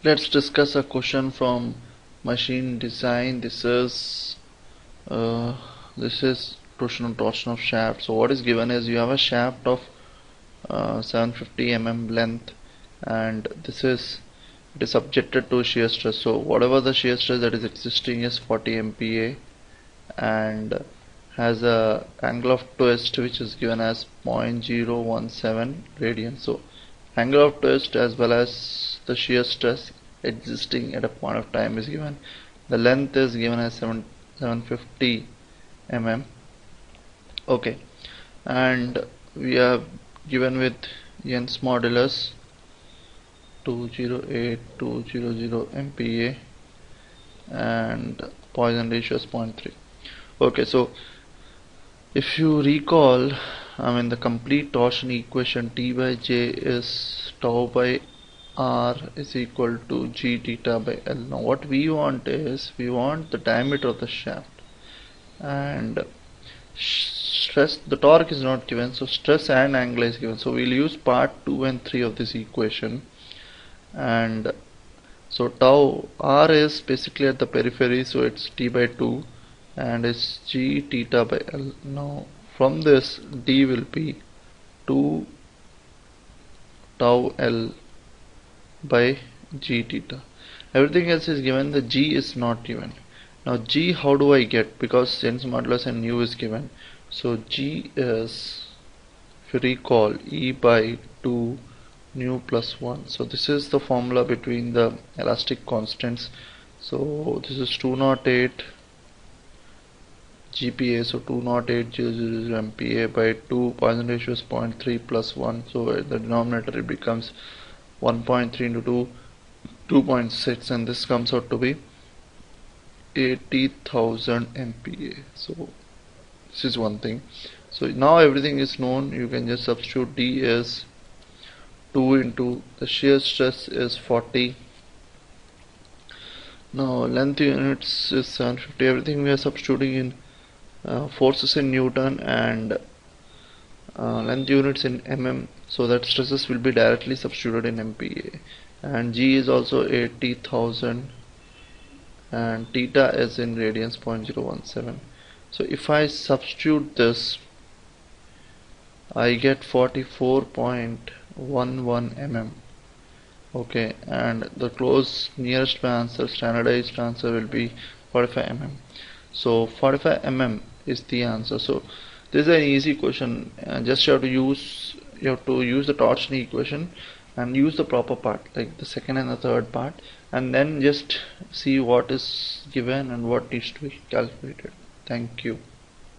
Let's discuss a question from machine design. Uh, this is torsion of shaft. So what is given is you have a shaft of 750 mm length, and it is subjected to shear stress. So whatever the shear stress that is existing is 40 MPa, and has a angle of twist which is given as 0.017 radian. So angle of twist as well as the shear stress existing at a point of time is given. The length is given as 750 mm. Okay, and we are given with Young's modulus 208200 MPa and Poisson ratio is 0.3. Okay, so if you recall, the complete torsion equation T by J is tau by R is equal to G theta by L. Now what we want is, we want the diameter of the shaft, and stress, the torque is not given, so stress and angle is given. So we'll use part 2 and 3 of this equation. And so tau R is basically at the periphery, so it's T by 2 and it's G theta by L. Now from this D will be 2 tau L by G theta. Everything else is given, the G is not given. Now G, how do I get? Because Young's modulus and nu is given. So G is, if you recall, E by 2 nu plus 1. So this is the formula between the elastic constants. So this is 208 GPa, so 208,000 MPa by 2, Poisson ratio is 0.3 plus 1, so the denominator it becomes 1.3 into 2, 2.6, and this comes out to be 80,000 MPa. So this is one thing. So now everything is known, you can just substitute. D is 2 into the shear stress is 40. Now length units is 750. Everything we are substituting in forces in Newton and length units in mm, so that stresses will be directly substituted in MPa. And G is also 80,000 and theta is in radians 0.017. So if I substitute this, I get 44.11 mm. Okay, and the nearest answer, standardized answer, will be 45 mm. So 45 mm is the answer. So this is an easy question. Just you have to use the torsion equation and use the proper part, like the second and the third part, and then just see what is given and what needs to be calculated. Thank you.